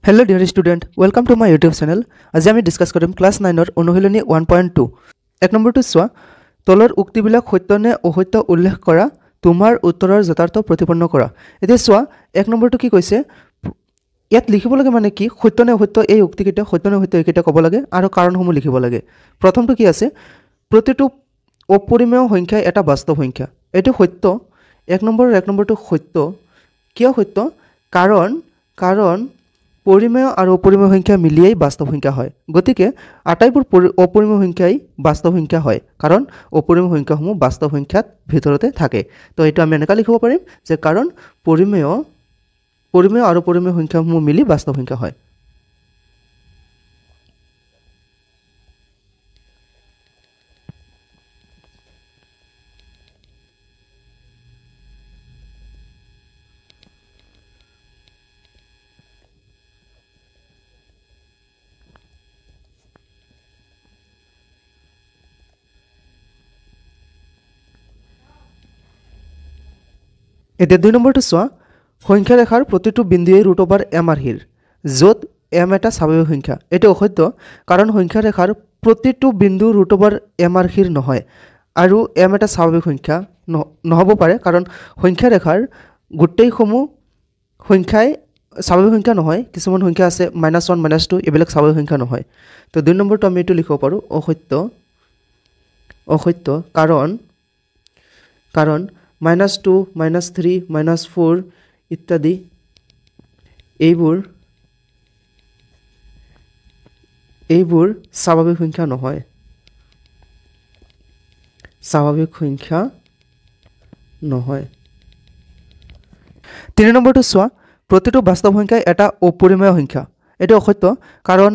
Hello dear student, welcome to my YouTube channel. আজি আমি discuss কৰিম ক্লাস 9 ৰ অনুশীলনী 1.2 এক নম্বৰটো চোৱা তলৰ উক্তিবিলাক সত্য নে অসত্য উল্লেখ কৰা তোমাৰ উত্তৰৰ যথাৰ্থ প্ৰতিপন্ন কৰা এতিয়া চোৱা এক নম্বৰটো কি কৈছে ইয়াত লিখিব লাগে মানে কি সত্য নে অসত্য এই উক্তিকেইটা সত্য নে অসত্য এইকেইটা ক'ব লাগে আৰু কাৰণসমূহ লিখিব লাগে প্ৰথমটো কি আছে প্ৰতিটো অপৰিমেয় সংখ্যা এটা বাস্তৱ সংখ্যা এটো সত্য এক নম্বৰটো সত্য কিয় সত্য কাৰণ পৰিমেয় আৰু অপৰিমেয় সংখ্যা মিলিয়েই বাস্তৱ সংখ্যা হয় গতিকে আটাইবোৰ অপৰিমেয় সংখ্যাই বাস্তৱ সংখ্যা হয় কাৰণ অপৰিমেয় সংখ্যাসমূহ বাস্তৱ সংখ্যাত ভিতৰতে থাকে তো এটো আমি এনেকা লিখিব পাৰিম যে কাৰণ পৰিমেয় আৰু অপৰিমেয় সংখ্যাসমূহ মিলি বাস্তৱ সংখ্যা হয় এতিয়া 2 নম্বৰটো চোৱা সংখ্যা ৰেখাৰ প্ৰতিটো বিন্দুৱে √m আৰ্হিৰ য'ত m এটা স্বাভাৱিক সংখ্যা এটো অসত্য কাৰণ সংখ্যা ৰেখাৰ প্ৰতিটো বিন্দু √m আৰ্হিৰ নহয় আৰু m এটা স্বাভাৱিক সংখ্যা নহব পাৰে কাৰণ সংখ্যা ৰেখাৰ গোটেইসমূহ সংখ্যাই স্বাভাৱিক সংখ্যা নহয় কিছুমান সংখ্যা আছে -1 -2 এবিলাক স্বাভাৱিক সংখ্যা নহয় তো 2 নম্বৰটো আমি এটো লিখিব পাৰো অসত্য কাৰণ -2 -3 -4 ইত্যাদি এইবোৰ স্বাভাৱিক সংখ্যা নহয় 3 নম্বৰটো চোৱা প্ৰতিটো বাস্তৱ সংখ্যাই এটা অপৰিমেয় সংখ্যা এটো অসত্য কাৰণ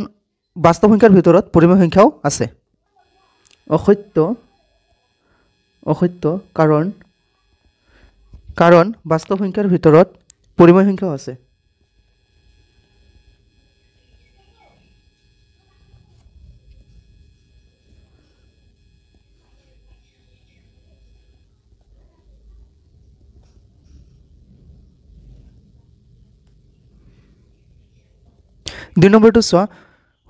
বাস্তৱ সংখ্যাৰ ভিতৰত পৰিমেয় সংখ্যাও আছে অসত্য কাৰণ বাস্তৱ সংখ্যাৰ ভিতৰত পৰিমেয় সংখ্যাও আছে দুই নম্বৰটো চোৱা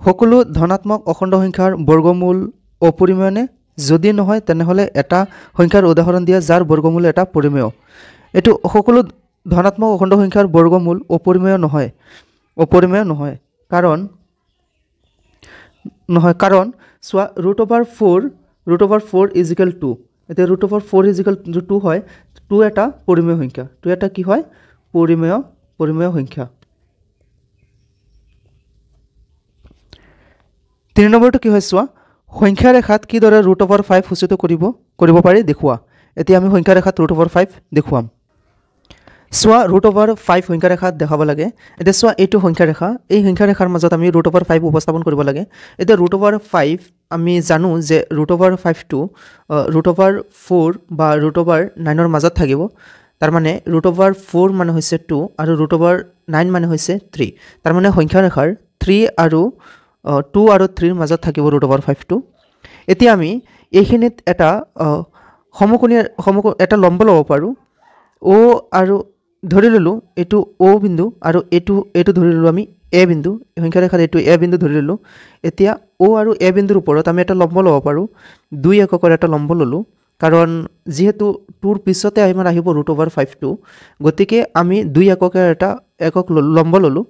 সকলো ধনাত্মক অখণ্ড সংখ্যাৰ বৰ্গমূল অপৰিমেয় নে যদি নহয় তেনেহলে এটা সংখ্যাৰ উদাহৰণ দিয়া যাৰ বৰ্গমূল এটা পৰিমেয় এটো সকলো ধনাত্মক অখণ্ড সংখ্যাৰ বৰ্গমূল অপৰিমেয় নহয় কাৰণ চোৱা √4 2 এতিয়া √4 2 হয় 2 এটা পৰিমেয় সংখ্যা 2 এটা কি হয় পৰিমেয় সংখ্যা 3 নম্বৰটো কি হয় চোৱা সংখ্যা ৰেখাত কি দৰে √5 সূচিত কৰিব পাৰি দেখুৱা এতিয়া আমি সংখ্যা ৰেখাত √5 দেখুৱাম চোৱা √5 সংখ্যা ৰেখাত দেখাব লাগে এতিয়া চোৱা এইটো সংখ্যা ৰেখা এই সংখ্যা ৰেখাৰ মাজত আমি √5 উপস্থাপন কৰিব লাগে এতিয়া √5 আমি জানো যে √5 টো √4 বা √9 ৰ মাজত থাকিব তাৰ মানে √4 মানে হৈছে 2 আৰু √9 মানে হৈছে 3 তাৰ মানে সংখ্যা ৰেখাৰ 3 আৰু 2 আৰু 3 ৰ মাজত থাকিব √5 টো এতিয়া আমি এইখিনিত এটা এটা লম্ব ল'ব পাৰো ও আৰু ধৰি ললো এটো ও বিন্দু আৰু এটো ধৰি ললো আমি এ বিন্দু সংখ্যা ৰেখাৰ এটো এ বিন্দু ধৰি ললো এতিয়া ও আৰু এ বিন্দুৰ ওপৰত আমি এটা লম্ব ল'ব পাৰো 2 এককৰ এটা লম্ব ললো কাৰণ যেহেতু 2 ৰ পিছতে আমাৰ আহিব √5 টো গতিকে আমি 2 এককৰ এটা লম্ব ললো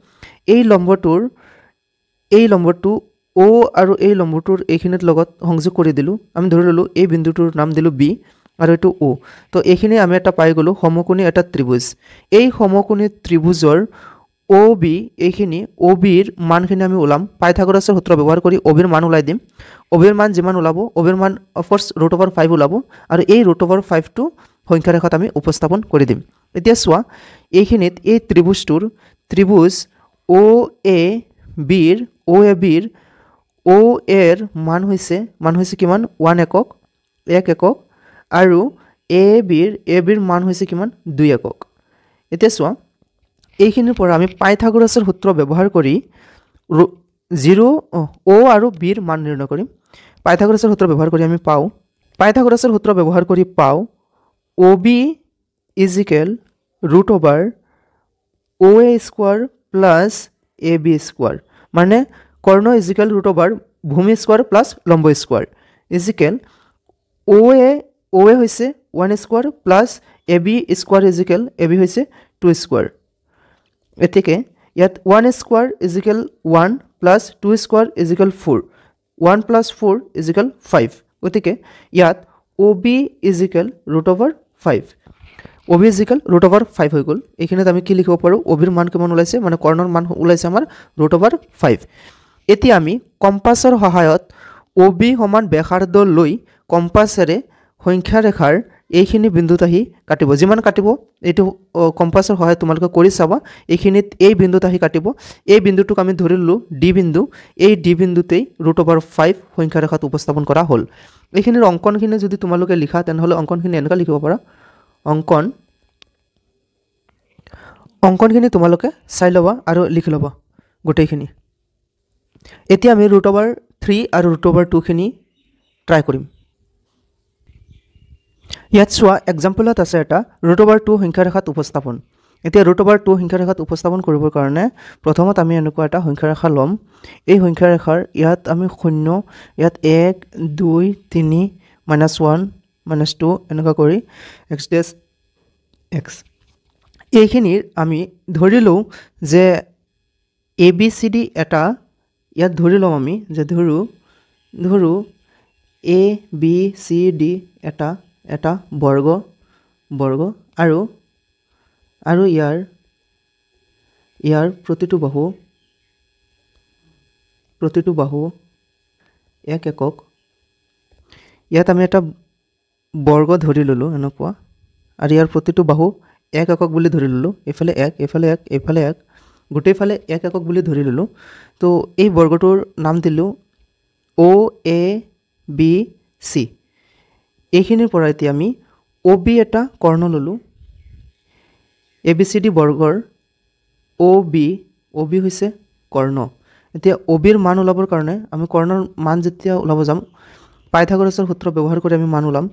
এই লম্বটো ও আৰু এই লম্বটোৰ এইখিনিত লগত সংযোগ কৰি দিলো আমি ধৰি ললো এই বিন্দুটোৰ নাম দিলো বি আৰু এটো ও তো এইখিনি আমি এটা পাই গলো সমকোণী এটা ত্ৰিভুজ এই সমকোণী ত্ৰিভুজৰ OB এইখিনি OB ৰ মানখিনি আমি উলাম পাইথাগোৰাছৰ সূত্ৰ ব্যৱহাৰ কৰি OB ৰ মান উলাই দিম OB ৰ মান যিমান উলাব OB ৰ মান অফ কোৰ্স √5 উলাব আৰু এই √5 টো সংখ্যা ৰেখাত আমি উপস্থাপন কৰি দিম এতিয়া চোৱা এইখিনিত এই ত্ৰিভুজ OAB ৰ OA ৰ মান হৈছে কিমান 1 একক আৰু AB ৰ মান হৈছে কিমান 2 একক এতিয়া চোৱা এইখিনিৰ পৰা আমি পাইথাগোৰাছৰ সূত্ৰ ব্যৱহাৰ কৰি O আৰু B ৰ মান নিৰ্ণয় কৰিম পাইথাগোৰাছৰ সূত্ৰ ব্যৱহাৰ কৰি আমি পাও OB = √OA² AB স্কোয়ার মানে কর্ণ ইজিক্যাল রুট ওভার ভূমি স্কোয়ার প্লাস লম্ব স্কোয়ার ইজিক্যাল OA হৈছে 1 square plus AB square equal AB হৈছে 2 স্কোয়ার এতিকে ইয়াত 1 square equal 1 plus 2 square equal 4 1 plus 4 equal 5 গতিকে ইয়াত OB equal root over 5 OB equal root over 5 হৈ গ'ল এইখিনিত আমি কি লিখিব পাৰোঁ OBৰ মান কিমান ওলাইছে মানে কৰ্ণৰ মান ওলাইছে আমাৰ ৰুট ওভাৰ 5 এতিয়া আমি কম্পাছৰ সহায়ত OB সমান ব্যাসাৰ্ধ লৈ কম্পাছেৰে সংখ্যা ৰেখাৰ এইখিনি বিন্দুত আহি কাটিব যিমান কাটিব এইটো কম্পাছৰ সহায়ত তোমালোকে কৰি চাবা এইখিনিত এই বিন্দুত আহি কাটিব এই বিন্দুটোক আমি ধৰিলো ডি বিন্দু এই ডি বিন্দুতেই ৰুট ওভাৰ 5 সংখ্যা ৰেখাত উপস্থাপন কৰা হ'ল এইখিনিৰ অংকনখিনি যদি তোমালোকে লিখা তেনেহলে অংকনখিনি এনেকা লিখিব পাৰা অংকনখিনি তোমালোকে চাই লবা আৰু লিখি লবা গোটেইখিনি এতিয়া আমি ৰুট ওভাৰ 3 আৰু ৰুট ওভাৰ 2 খিনি ট্ৰাই কৰিম ইয়াত চোৱা এক্সাম্পলত আছে এটা ৰুট ওভাৰ 2 সংখ্যা ৰেখাত উপস্থাপন এতিয়া ৰুট ওভাৰ 2 সংখ্যা ৰেখাত উপস্থাপন কৰিবৰ কাৰণে প্ৰথমত আমি এনেকুৱা এটা সংখ্যা ৰেখা লম এই সংখ্যা ৰেখাৰ ইয়াত আমি 0 ইয়াত 1 2 3 -1 -2 এনেকুৱা কৰি x dash x এইখিনিৰ আমি ধৰি লওঁ যে ABCD এটা ইয়াত ধৰি লম আমি যে ধৰু ABCD এটা বৰ্গ আৰু ইয়াৰ প্ৰতিটো বাহু এক একক ইয়াত আমি এটা বৰ্গ ধৰি ললো এনেকুৱা আৰু ইয়াৰ প্ৰতিটো বাহু এক একক বুলি ধৰি ললো এফালে এক গোটেইফালে এক একক বুলি ধৰি ললো তো এই বৰ্গটোৰ নাম দিলো OABC এইখিনিৰ পৰা এতিয়া আমি OB এটা কৰ্ণ ললো ABCD বৰ্গৰ OB হৈছে কৰ্ণ এতিয়া OBৰ মান ওলাবৰ কাৰণে আমি কৰ্ণৰ মান যেতিয়া ওলাব যাম পাইথাগোৰাছৰ সূত্ৰ ব্যৱহাৰ কৰি আমি মান ওলাম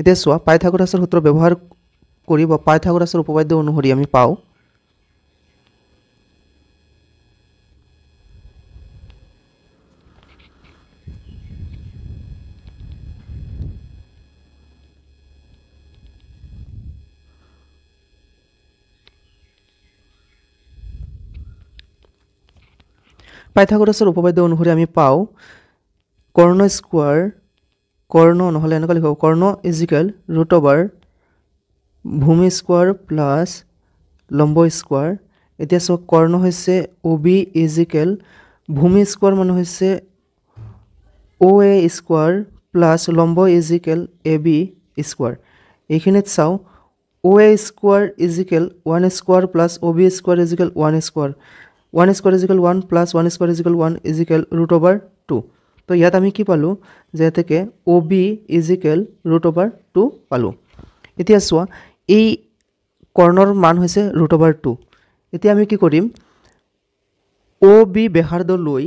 এতিয়া চোৱা পাইথাগোৰাছৰ সূত্ৰ ব্যৱহাৰ কৰি বা পাইথাগোৰাছৰ উপপাদ্য অনুসৰি আমি পাওঁ পাইথাগোৰাছৰ উপপাদ্য অনুসৰি আমি পাওঁ কৰ্ণ নহলে এনেকৈ লিখো কৰ্ণ ইজিক্যাল ৰুট ওভাৰ ভূমি স্কোয়াৰ প্লাস লম্ব স্কোয়াৰ এতিয়া সব কৰ্ণ হৈছে OB ইজিক্যাল ভূমি স্কোয়ার মানে হৈছে OA স্কোয়ার প্লাস লম্ব ইজিক্যাল AB স্কোয়ার এইখিনিত চাও OA square equal 1 square plus OB square equal 1 square 1 square equal 1 plus 1 square equal 1 equal root over 2 তো ইয়াত আমি কি পালো যে থেকে OB ইজিক্যাল ৰুট ওভাৰ 2 পালো এতিয়া চোৱা এই কৰ্ণৰ মান হৈছে ৰুট ওভাৰ 2 এতিয়া আমি কি কৰিম OB ব্যাসাৰ্ধ লৈ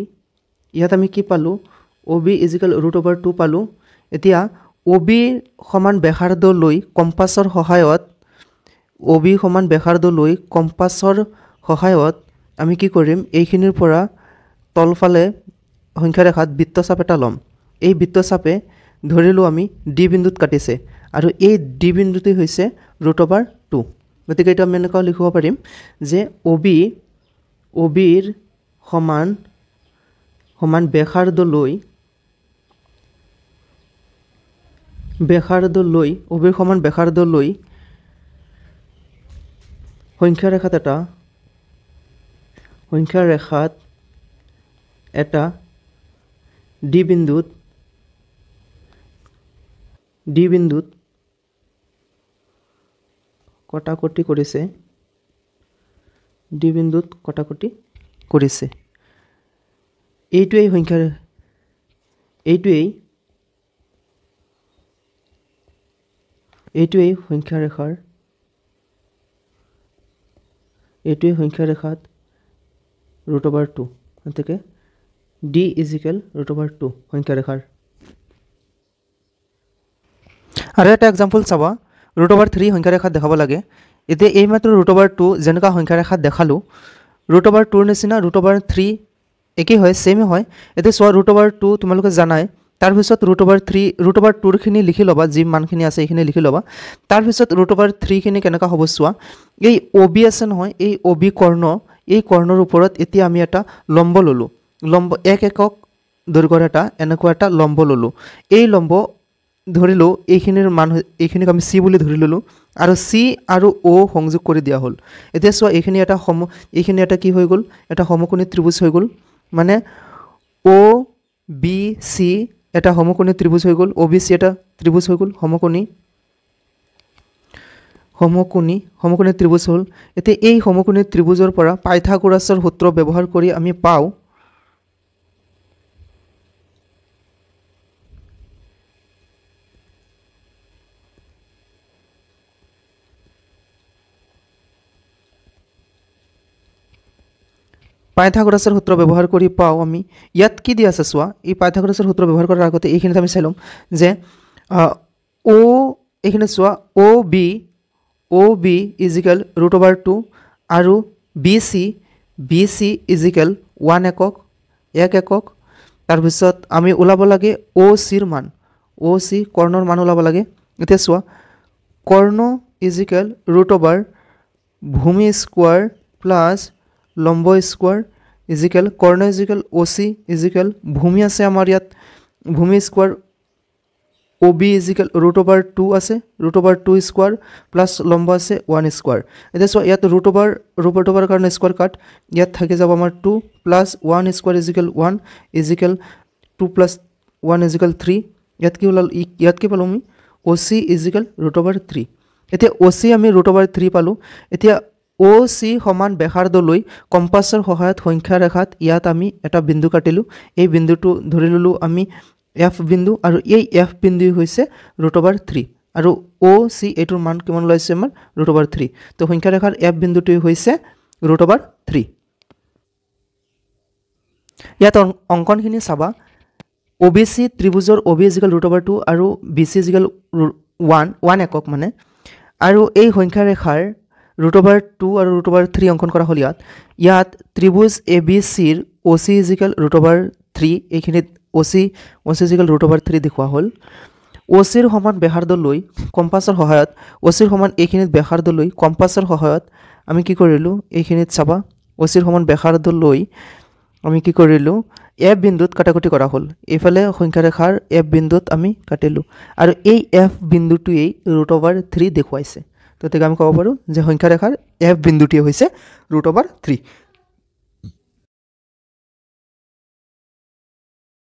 ইয়াত আমি কি পালো OB ইজিক্যাল ৰুট ওভাৰ 2 পালো এতিয়া OB সমান ব্যাসাৰ্ধ লৈ কম্পাছৰ সহায়ত আমি কি কৰিম এইখিনিৰ পৰা তলফালে সংখ্যা ৰেখাত বৃত্তচাপ এটা লম এই বৃত্তচাপে ধৰিলো আমি ডি বিন্দুত কাটিছে আৰু এই ডি বিন্দুটি হৈছে ৰুট ওভাৰ 2 গতিকে এটা আমি এনেকৈ লিখিব পাৰিম যে OBৰ সমান ব্যাসাৰ্ধ লৈ OBৰ সমান ব্যাসাৰ্ধ লৈ সংখ্যা ৰেখাত এটা ডি বিন্দুত কটাকটি কৰিছে এইটোৱেই সংখ্যা ৰেখাত ৰুট ওভাৰ 2 গতিকে D ইজিক্যাল ৰুট ওভাৰ 2 সংখ্যা ৰেখাৰ আৰু এটা এক্সাম্পল চাবা ৰুট ওভাৰ 3 সংখ্যা ৰেখাত দেখাব লাগে এতিয়া এই মাত্ৰ ৰুট ওভাৰ 2 যেনেকা সংখ্যা ৰেখাত দেখালো √2 নিচিনা √3 একেই হয় সেমে হয় এতিয়া চোৱা √2 তোমালোকে জানাই তাৰপিছত √2 খিনি লিখি ল'বা যি মানখিনি আছে এইখিনি লিখি ল'বা তাৰপিছত √3 খিনি কেনেকা হ'ব চোৱা এই OB আছে নহয় এই OB কৰ্ণ এই কৰ্ণৰ ওপৰত এতিয়া আমি এটা লম্ব ললো লম্ব এক একক দৈৰ্ঘ্যৰ এটা এনেকুৱা এটা লম্ব ললো এই লম্ব ধৰিলো এইখিনিৰ মান এইখিনিক আমি C বুলি ধৰি ললো আৰু C আৰু O সংযোগ কৰি দিয়া হ'ল এতিয়া চোৱা এইখিনি এটা কি হৈ গ'ল এটা সমকোণী ত্ৰিভুজ হৈ গ'ল মানে OBC এটা সমকোণী ত্ৰিভুজ হৈ গ'ল OBC এটা ত্ৰিভুজ হৈ গ'ল সমকোণী ত্ৰিভুজ হ'ল এতিয়া এই সমকোণী ত্ৰিভুজৰ পৰা পাইথাগোৰাছৰ সূত্ৰ ব্যৱহাৰ কৰি আমি পাওঁ পাইথাগোৰাছৰ সূত্ৰ ব্যৱহাৰ কৰি পাওঁ আমি ইয়াত কি দিয়া আছে চোৱা এই পাইথাগোৰাছৰ সূত্ৰ ব্যৱহাৰ কৰাৰ আগতে এইখিনিত আমি চাই লম যে O এইখিনি চোৱা OB √2 আৰু BC 1 একক তাৰপিছত আমি ওলাব লাগে OC কৰ্ণৰ মান ওলাব লাগে এতিয়া চোৱা কৰ্ণ √2 ভূমি স্কোৱাৰ প্লাছ লম্ব স্কোৱাৰ কৰ্ণ OC ভূমি আছে আমাৰ ইয়াত ভূমি স্কোৱাৰ OB √2 আছে √2 স্কোৱাৰ প্লাছ লম্ব আছে 1 স্কোৱাৰ এতিয়া চোৱা ইয়াত √2 কাৰণে স্কোৱাৰ কাট ইয়াত থাকি যাব আমাৰ 2 প্লাছ 1 স্কোৱাৰ 1 2 প্লাছ 1 3 ইয়াত কি পালো আমি OC √3 এতিয়া OC আমি √3 পালো এতিয়া OC সমান ব্যাসাৰ্ধলৈ কম্পাছৰ সহায়ত সংখ্যা ৰেখাত ইয়াত আমি এটা বিন্দু কাটিলো এই বিন্দুটো ধৰি ললো আমি F বিন্দু আৰু এই F বিন্দু হৈছে √3 আৰু OC এটোৰ মান কিমান লৈছে আমাৰ √3 তো সংখ্যা ৰেখাৰ F বিন্দুটো হৈছে √3 ইয়াত অঙ্কনখিনি চাবা OBC ত্ৰিভুজৰ OB √2 আৰু BC 1 একক মানে আৰু এই সংখ্যা ৰেখাৰ √2 আৰু √3 অঙ্কন কৰা হল ইয়াত ত্ৰিভুজ ABC ৰ OC √3 এইখিনিত OC √3 দেখুৱা হল OC ৰ সমান ব্যাসাৰ্ধলৈ কম্পাছৰ সহায়ত OC ৰ সমান এইখিনিত ব্যাসাৰ্ধলৈ কম্পাছৰ সহায়ত আমি কি কৰিলো এইখিনিত চাবা OC ৰ সমান ব্যাসাৰ্ধলৈ আমি কি কৰিলো F বিন্দুত কাটাকুটি কৰা হল এইফালে সংখ্যা ৰেখাৰ F বিন্দুত আমি কাটিলো আৰু এই F বিন্দুটোই √3 দেখুৱাইছে তো তেক আমি ক'ব পাৰো যে সংখ্যা ৰেখাৰ F বিন্দুটি হৈছে √3